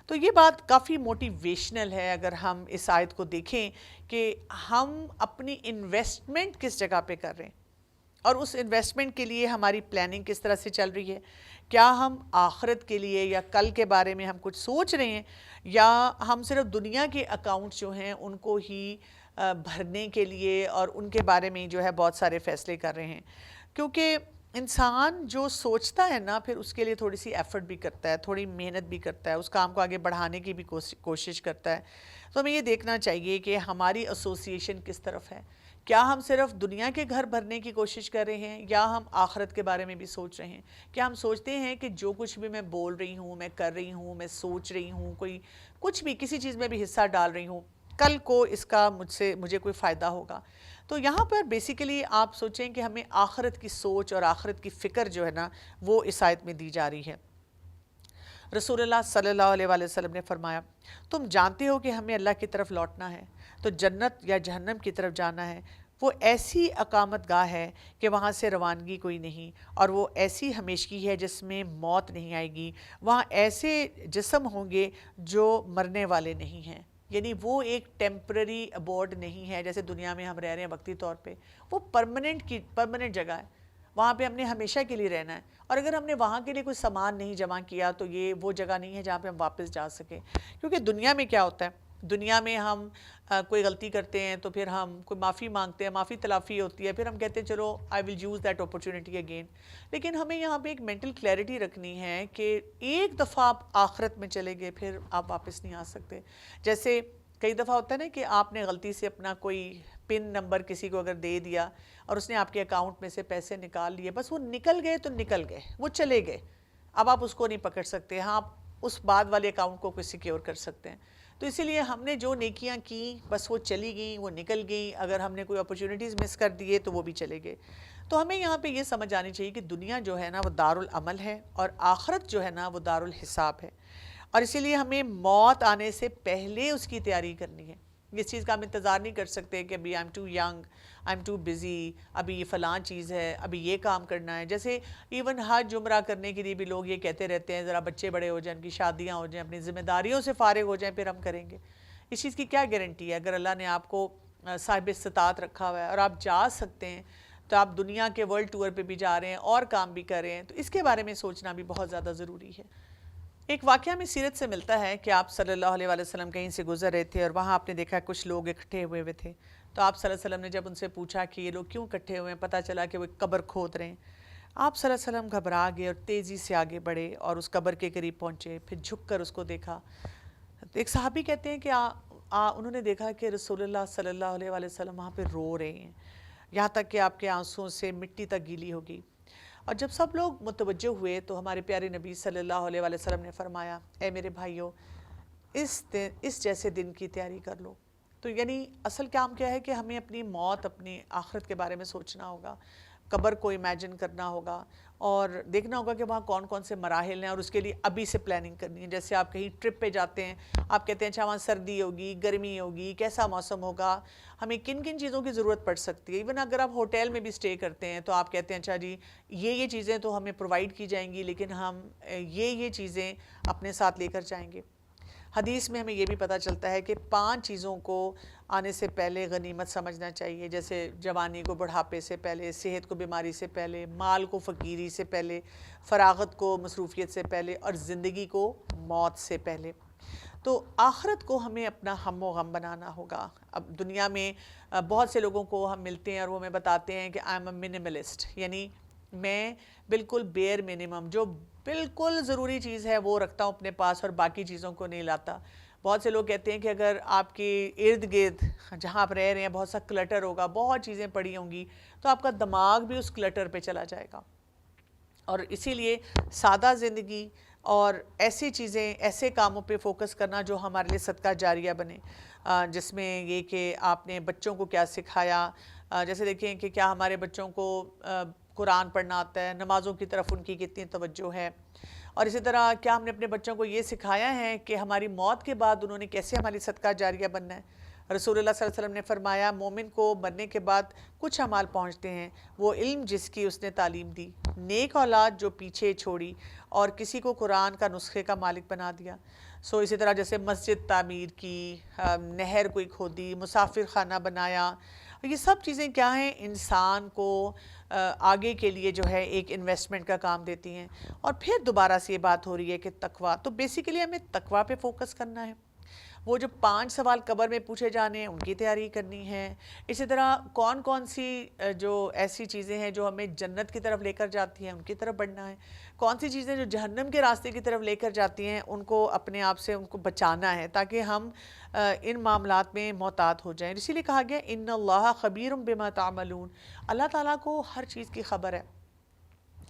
تو یہ بات کافی موٹیویشنل ہے اگر ہم اس آیت کو دیکھیں کہ ہم اپنی انویسٹمنٹ کس جگہ پہ کر رہے ہیں، اور اس انویسٹمنٹ کے لیے ہماری پلاننگ کس طرح سے چل رہی ہے۔ کیا ہم آخرت کے لیے یا کل کے بارے میں ہم کچھ سوچ رہے ہیں، یا ہم صرف دنیا کے اکاؤنٹس جو ہیں ان کو ہی بھرنے کے لیے اور ان کے بارے میں جو ہے بہت سارے فیصلے کر رہے ہیں۔ کیونکہ انسان جو سوچتا ہے نا پھر اس کے لیے تھوڑی سی ایفرٹ بھی کرتا ہے، تھوڑی محنت بھی کرتا ہے، اس کام کو آگے بڑھانے کی بھی کوشش کرتا ہے۔ تو ہمیں یہ دیکھنا چاہیے کہ ہماری ایسوسیشن کس طرف ہے، کیا ہم صرف دنیا کے گھر بھرنے کی کوشش کر رہے ہیں، یا ہم آخرت کے بارے میں بھی سوچ رہے ہیں؟ کیا ہم سوچتے ہیں کہ جو کچھ بھی میں بول رہی ہوں، میں کر رہی ہوں، میں سوچ رہی ہوں، کچھ بھی کسی چیز میں بھی حصہ ڈال رہی ہوں، کل کو اس کا مجھے کوئی فائدہ ہوگا؟ تو یہاں پر بیسیکلی آپ سوچیں کہ ہمیں آخرت کی سوچ اور آخرت کی فکر جو ہے نا وہ اس آیت میں دی جا رہی ہے۔ رسول اللہ صلی اللہ علیہ وسلم نے فرمایا تم جانتے ہو کہ ہمیں اللہ کی طرف لوٹنا ہے، تو جنت یا جہنم کی طرف جانا ہے وہ ایسی اقامت گاہ ہے کہ وہاں سے روانگی کوئی نہیں، اور وہ ایسی ہمیشگی ہے جس میں موت نہیں آئے گی، وہاں ایسے جسم ہوں گے جو مرنے والے نہیں ہیں، یعنی وہ ایک ٹیمپرری ابورڈ نہیں ہے جیسے دنیا میں ہم رہ رہے ہیں وقتی طور پہ، وہ پرماننٹ جگہ ہے، وہاں پہ ہم نے ہمیشہ کے لیے رہنا ہے، اور اگر ہم نے وہاں کے لیے کوئی سامان نہیں جمع کیا تو یہ وہ جگہ نہیں ہے جہاں پہ ہم واپس جا سکیں، کیونکہ دنیا میں کیا ہوتا ہے، دنیا میں ہم کوئی غلطی کرتے ہیں تو پھر ہم کوئی معافی مانگتے ہیں، معافی تلافی ہوتی ہے، پھر ہم کہتے ہیں چلو I will use that opportunity again, لیکن ہمیں یہاں پہ ایک مینٹل کلیئرٹی رکھنی ہے کہ ایک دفعہ آپ آخرت میں چلے گئے پھر آپ واپس نہیں آ سکتے، جیسے کئی دفعہ ہوتا ہے نا کہ آپ نے غلطی سے اپنا کوئی پن نمبر کسی کو اگر دے دیا اور اس نے آپ کے اکاؤنٹ میں سے پیسے نکال لیے، بس وہ نکل گئے تو نکل گئے، وہ چلے گئے، اب آپ اس کو نہیں پکڑ سکتے، ہاں آپ اس بعد والے اکاؤنٹ کو کوئی سیکیور کر سکتے ہیں، تو اسی لیے ہم نے جو نیکیاں کی بس وہ چلی گئیں، وہ نکل گئیں، اگر ہم نے کوئی اپرچونٹیز مس کر دیے تو وہ بھی چلے گئے، تو ہمیں یہاں پہ یہ سمجھ آنی چاہیے کہ دنیا جو ہے نا وہ دارالعمل ہے اور آخرت جو ہے نا وہ دارالحساب ہے، اور اسی لیے ہمیں موت آنے سے پہلے اس کی تیاری کرنی ہے، اس چیز کا ہم انتظار نہیں کر سکتے کہ ابھی I am too young, I am too busy, ابھی یہ فلاں چیز ہے، ابھی یہ کام کرنا ہے، جیسے ایون حج عمرہ کرنے کے لیے بھی لوگ یہ کہتے رہتے ہیں ذرا بچے بڑے ہو جائیں، ان کی شادیاں ہو جائیں، اپنی ذمہ داریوں سے فارغ ہو جائیں پھر ہم کریں گے، اس چیز کی کیا گارنٹی ہے؟ اگر اللہ نے آپ کو صاحب استطاعت رکھا ہوا ہے اور آپ جا سکتے ہیں تو آپ دنیا کے ورلڈ ٹور پہ بھی جا رہے ہیں اور کام بھی کر رہے ہیں، تو اس کے بارے میں سوچنا بھی بہت زیادہ ضروری ہے۔ ایک واقعہ میں سیرت سے ملتا ہے کہ آپ صلی اللہ علیہ وسلم کہیں سے گزر رہے تھے اور وہاں آپ نے دیکھا کچھ لوگ اکٹھے ہوئے تھے، تو آپ صلی اللہ علیہ وسلم نے جب ان سے پوچھا کہ یہ لوگ کیوں اکٹھے ہوئے ہیں، پتہ چلا کہ وہ ایک قبر کھود رہے ہیں، آپ صلی اللہ علیہ وسلم گھبرا گئے اور تیزی سے آگے بڑھے اور اس قبر کے قریب پہنچے، پھر جھک کر اس کو دیکھا، ایک صحابی کہتے ہیں کہ انہوں نے دیکھا کہ رسول اللہ صلی اللہ علیہ وسلم وہاں پہ رو رہے ہیں، یہاں تک کہ آپ کے آنسوں سے مٹی تک گیلی ہوگی، اور جب سب لوگ متوجہ ہوئے تو ہمارے پیارے نبی صلی اللہ علیہ وسلم نے فرمایا، اے میرے بھائیوں، اس جیسے دن کی تیاری کر لو، تو یعنی اصل کام کیا ہے کہ ہمیں اپنی موت، اپنی آخرت کے بارے میں سوچنا ہوگا، قبر کو امیجن کرنا ہوگا اور دیکھنا ہوگا کہ وہاں کون کون سے مراحل ہیں، اور اس کے لیے ابھی سے پلاننگ کرنی ہے، جیسے آپ کہیں ٹرپ پہ جاتے ہیں، آپ کہتے ہیں اچھا وہاں سردی ہوگی، گرمی ہوگی، کیسا موسم ہوگا، ہمیں کن کن چیزوں کی ضرورت پڑ سکتی ہے، ایون اگر آپ ہوٹل میں بھی سٹے کرتے ہیں تو آپ کہتے ہیں اچھا جی یہ چیزیں تو ہمیں پرووائڈ کی جائیں گی لیکن ہم یہ چیزیں اپنے ساتھ لے کر جائیں گے۔ حدیث میں ہمیں یہ بھی پتہ چلتا ہے کہ 5 چیزوں کو آنے سے پہلے غنیمت سمجھنا چاہیے، جیسے جوانی کو بڑھاپے سے پہلے، صحت کو بیماری سے پہلے، مال کو فقیری سے پہلے، فراغت کو مصروفیت سے پہلے، اور زندگی کو موت سے پہلے۔ تو آخرت کو ہمیں اپنا ہم و غم بنانا ہوگا۔ اب دنیا میں بہت سے لوگوں کو ہم ملتے ہیں اور وہ ہمیں بتاتے ہیں کہ آئی ایم اے منیملسٹ، یعنی میں بالکل بیئر منیمم، جو بالکل ضروری چیز ہے وہ رکھتا ہوں اپنے پاس اور باقی چیزوں کو نہیں لاتا۔ بہت سے لوگ کہتے ہیں کہ اگر آپ کے ارد گرد جہاں آپ رہ رہے ہیں بہت سا کلٹر ہوگا، بہت چیزیں پڑی ہوں گی، تو آپ کا دماغ بھی اس کلٹر پہ چلا جائے گا، اور اسی لیے سادہ زندگی اور ایسی چیزیں، ایسے کاموں پہ فوکس کرنا جو ہمارے لیے صدقہ جاریہ بنے، جس میں یہ کہ آپ نے بچوں کو کیا سکھایا، جیسے دیکھیں کہ کیا ہمارے بچوں کو قرآن پڑھنا آتا ہے، نمازوں کی طرف ان کی کتنی توجہ ہے، اور اسی طرح کیا ہم نے اپنے بچوں کو یہ سکھایا ہے کہ ہماری موت کے بعد انہوں نے کیسے ہماری صدقہ جاریہ بننا ہے۔ رسول اللہ صلی اللہ علیہ وسلم نے فرمایا مومن کو مرنے کے بعد کچھ اعمال پہنچتے ہیں، وہ علم جس کی اس نے تعلیم دی، نیک اولاد جو پیچھے چھوڑی، اور کسی کو قرآن کا نسخے کا مالک بنا دیا۔ اسی طرح جیسے مسجد تعمیر کی، نہر کوئی کھودی، مسافر خانہ بنایا، یہ سب چیزیں کیا ہیں، انسان کو آگے کے لیے جو ہے ایک انویسٹمنٹ کا کام دیتی ہیں۔ اور پھر دوبارہ سے یہ بات ہو رہی ہے کہ تقویٰ، تو بیسیکلی ہمیں تقویٰ پہ فوکس کرنا ہے، وہ جو 5 سوال قبر میں پوچھے جانے ہیں ان کی تیاری کرنی ہے، اسی طرح کون کون سی جو ایسی چیزیں ہیں جو ہمیں جنت کی طرف لے کر جاتی ہیں ان کی طرف بڑھنا ہے، کون سی چیزیں جو جہنم کے راستے کی طرف لے کر جاتی ہیں ان کو اپنے آپ سے ان کو بچانا ہے، تاکہ ہم ان معاملات میں محتاط ہو جائیں۔ اسی لیے کہا گیا ان اللہ خبیر بما تعملون، اللہ تعالیٰ کو ہر چیز کی خبر ہے۔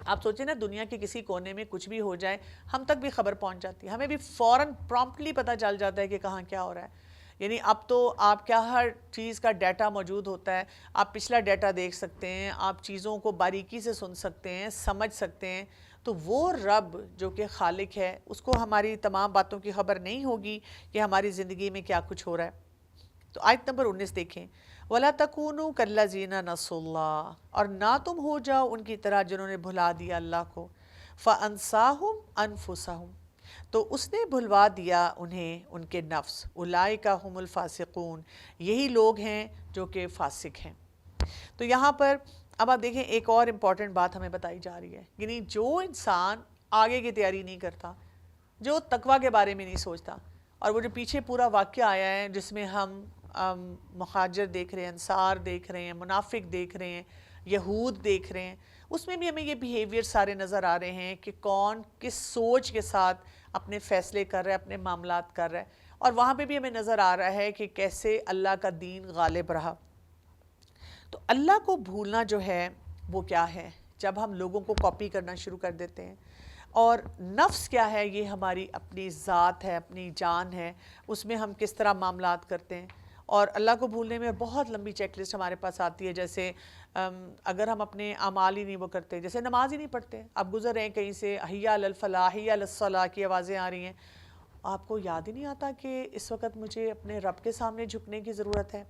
آپ سوچیں نا دنیا کے کسی کونے میں کچھ بھی ہو جائے ہم تک بھی خبر پہنچ جاتی ہے، ہمیں بھی فوراً پرومپٹلی پتہ چل جاتا ہے کہ کہاں کیا ہو رہا ہے، یعنی اب تو آپ کیا ہر چیز کا ڈیٹا موجود ہوتا ہے، آپ پچھلا ڈیٹا دیکھ سکتے ہیں، آپ چیزوں کو باریکی سے سن سکتے ہیں، سمجھ سکتے ہیں، تو وہ رب جو کہ خالق ہے اس کو ہماری تمام باتوں کی خبر نہیں ہوگی کہ ہماری زندگی میں کیا کچھ ہو رہا ہے۔ تو آیت نمبر 19 دیکھیں، وَلَا تَكُونُوا كَالَّذِينَ نَسُوا اللَّهَ، اور نہ تم ہو جاؤ ان کی طرح جنہوں نے بھلا دیا اللہ کو، فَأَنسَاهُمْ أَنفُسَهُمْ، تو اس نے بھلوا دیا انہیں ان کے نفس، اولئک هم الفاسقون، یہی لوگ ہیں جو کہ فاسق ہیں۔ تو یہاں پر اب آپ دیکھیں ایک اور امپورٹنٹ بات ہمیں بتائی جا رہی ہے، یعنی جو انسان آگے کی تیاری نہیں کرتا، جو تقویٰ کے بارے میں نہیں سوچتا، اور وہ جو پیچھے پورا واقعہ آیا ہے جس میں ہم مہاجر دیکھ رہے ہیں، انصار دیکھ رہے ہیں، منافق دیکھ رہے ہیں، یہود دیکھ رہے ہیں، اس میں بھی ہمیں یہ بیہیویئر سارے نظر آ رہے ہیں کہ کون کس سوچ کے ساتھ اپنے فیصلے کر رہا ہے، اپنے معاملات کر رہا ہے، اور وہاں پہ بھی ہمیں نظر آ رہا ہے کہ کیسے اللہ کا دین غالب رہا۔ تو اللہ کو بھولنا جو ہے وہ کیا ہے؟ جب ہم لوگوں کو کاپی کرنا شروع کر دیتے ہیں، اور نفس کیا ہے؟ یہ ہماری اپنی ذات ہے، اپنی جان ہے، اس میں ہم کس طرح معاملات کرتے ہیں۔ اور اللہ کو بھولنے میں بہت لمبی چیک لسٹ ہمارے پاس آتی ہے، جیسے اگر ہم اپنے اعمال ہی نہیں وہ کرتے، جیسے نماز ہی نہیں پڑھتے، اب گزر رہے ہیں کہیں سے، حی علی الفلاح، حی علی الصلاح کی آوازیں آ رہی ہیں، آپ کو یاد ہی نہیں آتا کہ اس وقت مجھے اپنے رب کے سامنے جھکنے کی ضرورت ہے۔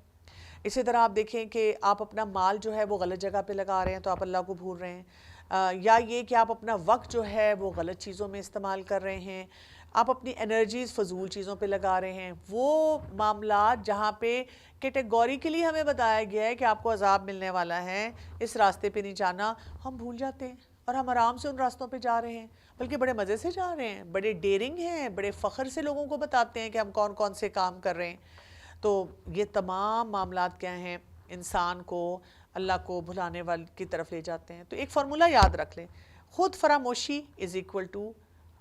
اسی طرح آپ دیکھیں کہ آپ اپنا مال جو ہے وہ غلط جگہ پہ لگا رہے ہیں تو آپ اللہ کو بھول رہے ہیں، یا یہ کہ آپ اپنا وقت جو ہے وہ غلط چیزوں میں استعمال کر رہے ہیں، آپ اپنی انرجیز فضول چیزوں پہ لگا رہے ہیں، وہ معاملات جہاں پہ کیٹیگوریکلی ہمیں بتایا گیا ہے کہ آپ کو عذاب ملنے والا ہے، اس راستے پہ نہیں جانا، ہم بھول جاتے ہیں اور ہم آرام سے ان راستوں پہ جا رہے ہیں، بلکہ بڑے مزے سے جا رہے ہیں، بڑے ڈیرنگ ہیں، بڑے فخر سے لوگوں کو بتاتے ہیں کہ ہم کون کون سے کام کر رہے ہیں۔ تو یہ تمام معاملات کیا ہیں؟ انسان کو اللہ کو بھلانے والے کی طرف لے جاتے ہیں۔ تو ایک فارمولہ یاد رکھ لیں، خود فراموشی از ایکول ٹو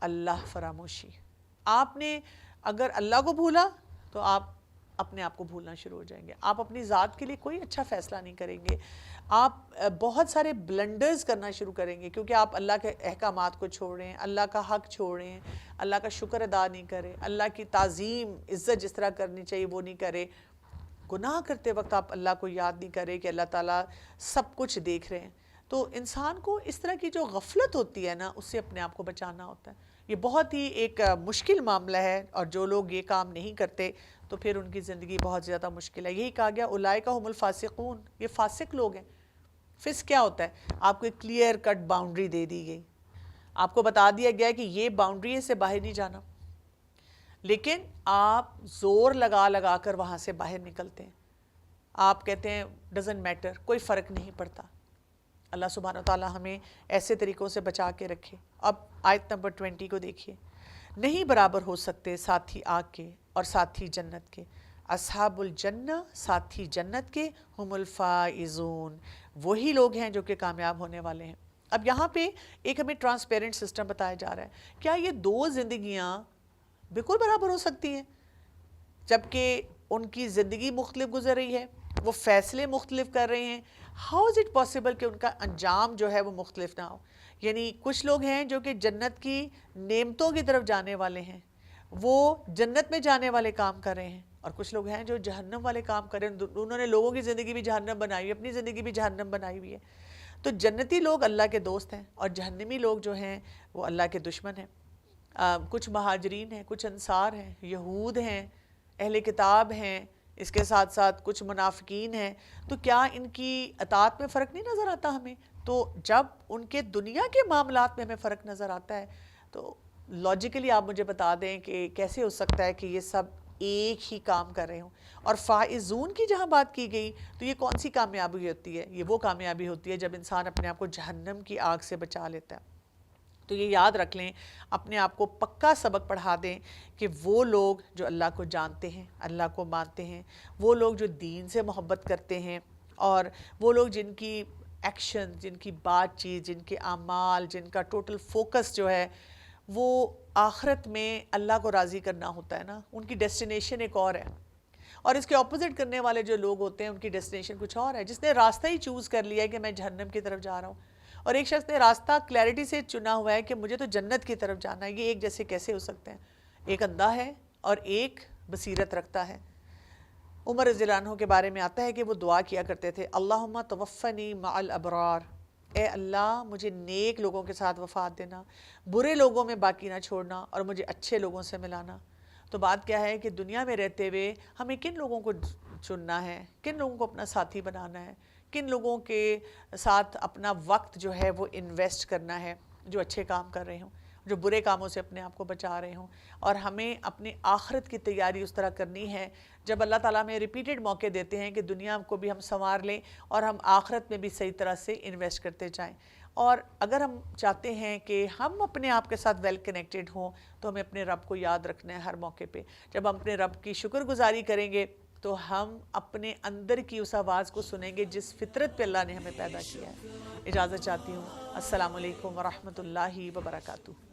اللہ فراموشی۔ آپ نے اگر اللہ کو بھولا تو آپ اپنے آپ کو بھولنا شروع ہو جائیں گے، آپ اپنی ذات کے لیے کوئی اچھا فیصلہ نہیں کریں گے، آپ بہت سارے بلنڈرز کرنا شروع کریں گے، کیونکہ آپ اللہ کے احکامات کو چھوڑ رہے ہیں، اللہ کا حق چھوڑ رہے ہیں، اللہ کا شکر ادا نہیں کرے، اللہ کی تعظیم عزت جس طرح کرنی چاہیے وہ نہیں کرے، گناہ کرتے وقت آپ اللہ کو یاد نہیں کرے کہ اللہ تعالیٰ سب کچھ دیکھ رہے ہیں۔ تو انسان کو اس طرح کی جو غفلت ہوتی ہے نا، اس سے اپنے آپ کو بچانا ہوتا ہے۔ یہ بہت ہی ایک مشکل معاملہ ہے، اور جو لوگ یہ کام نہیں کرتے تو پھر ان کی زندگی بہت زیادہ مشکل ہے۔ یہی کہا گیا اولئک هم الفاسقون، یہ فاسق لوگ ہیں۔ فسق کیا ہوتا ہے؟ آپ کو ایک کلیئر کٹ باؤنڈری دے دی گئی، آپ کو بتا دیا گیا کہ یہ باؤنڈری ہے، سے باہر نہیں جانا، لیکن آپ زور لگا لگا کر وہاں سے باہر نکلتے ہیں، آپ کہتے ہیں ڈزنٹ میٹر، کوئی فرق نہیں پڑتا۔ اللہ سبحانہ وتعالیٰ ہمیں ایسے طریقوں سے بچا کے رکھے۔ اب آیت نمبر 20 کو دیکھیے، نہیں برابر ہو سکتے ساتھی آگ کے اور ساتھی جنت کے، اصحاب الجنہ، ساتھی جنت کے، ہم الفائزون، وہی لوگ ہیں جو کہ کامیاب ہونے والے ہیں۔ اب یہاں پہ ایک ہمیں ٹرانسپیرنٹ سسٹم بتایا جا رہا ہے، کیا یہ دو زندگیاں بالکل برابر ہو سکتی ہیں؟ جبکہ ان کی زندگی مختلف گزر رہی ہے، وہ فیصلے مختلف کر رہے ہیں، ہاؤ از اٹ پاسبل کہ ان کا انجام جو ہے وہ مختلف نہ ہو؟ یعنی کچھ لوگ ہیں جو کہ جنت کی نعمتوں کی طرف جانے والے ہیں، وہ جنت میں جانے والے کام کر رہے ہیں، اور کچھ لوگ ہیں جو جہنم والے کام کر رہے ہیں، انہوں نے لوگوں کی زندگی بھی جہنم بنائی ہوئی ہے، اپنی زندگی بھی جہنم بنائی ہوئی ہے۔ تو جنتی لوگ اللہ کے دوست ہیں، اور جہنمی لوگ جو ہیں وہ اللہ کے دشمن ہیں۔ کچھ مہاجرین ہیں، کچھ انصار ہیں، یہود ہیں، اہل کتاب ہیں، اس کے ساتھ ساتھ کچھ منافقین ہیں، تو کیا ان کی اطاعت میں فرق نہیں نظر آتا ہمیں؟ تو جب ان کے دنیا کے معاملات میں ہمیں فرق نظر آتا ہے تو لاجیکلی آپ مجھے بتا دیں کہ کیسے ہو سکتا ہے کہ یہ سب ایک ہی کام کر رہے ہوں؟ اور فائزون کی جہاں بات کی گئی تو یہ کون سی کامیابی ہوتی ہے؟ یہ وہ کامیابی ہوتی ہے جب انسان اپنے آپ کو جہنم کی آگ سے بچا لیتا ہے۔ تو یہ یاد رکھ لیں، اپنے آپ کو پکا سبق پڑھا دیں کہ وہ لوگ جو اللہ کو جانتے ہیں، اللہ کو مانتے ہیں، وہ لوگ جو دین سے محبت کرتے ہیں، اور وہ لوگ جن کی ایکشن، جن کی بات چیت، جن کے اعمال، جن کا ٹوٹل فوکس جو ہے وہ آخرت میں اللہ کو راضی کرنا ہوتا ہے نا، ان کی ڈیسٹینیشن ایک اور ہے۔ اور اس کے اپوزٹ کرنے والے جو لوگ ہوتے ہیں ان کی ڈیسٹینیشن کچھ اور ہے، جس نے راستہ ہی چوز کر لیا ہے کہ میں جہنم کی طرف جا رہا ہوں، اور ایک شخص نے راستہ کلیئرٹی سے چنا ہوا ہے کہ مجھے تو جنت کی طرف جانا ہے۔ یہ ایک جیسے کیسے ہو سکتے ہیں؟ ایک اندھا ہے اور ایک بصیرت رکھتا ہے۔ عمر رضی اللہ عنہ کے بارے میں آتا ہے کہ وہ دعا کیا کرتے تھے، اللہم توفنی مع الابرار، اے اللہ مجھے نیک لوگوں کے ساتھ وفات دینا، برے لوگوں میں باقی نہ چھوڑنا، اور مجھے اچھے لوگوں سے ملانا۔ تو بات کیا ہے کہ دنیا میں رہتے ہوئے ہمیں کن لوگوں کو چننا ہے، کن لوگوں کو اپنا ساتھی بنانا ہے، کن لوگوں کے ساتھ اپنا وقت جو ہے وہ انویسٹ کرنا ہے، جو اچھے کام کر رہے ہوں، جو برے کاموں سے اپنے آپ کو بچا رہے ہوں. اور ہمیں اپنی آخرت کی تیاری اس طرح کرنی ہے جب اللہ تعالیٰ ہمیں ریپیٹڈ موقع دیتے ہیں کہ دنیا کو بھی ہم سنوار لیں اور ہم آخرت میں بھی صحیح طرح سے انویسٹ کرتے جائیں. اور اگر ہم چاہتے ہیں کہ ہم اپنے آپ کے ساتھ ویل کنیکٹڈ ہوں تو ہمیں اپنے رب کو یاد رکھنا ہے ہر موقع پہ. جب ہم اپنے رب کی شکر گزاری کریں گے تو ہم اپنے اندر کی اس آواز کو سنیں گے جس فطرت پہ اللہ نے ہمیں پیدا کیا ہے. اجازت چاہتی ہوں. السلام علیکم ورحمۃ اللہ وبرکاتہ.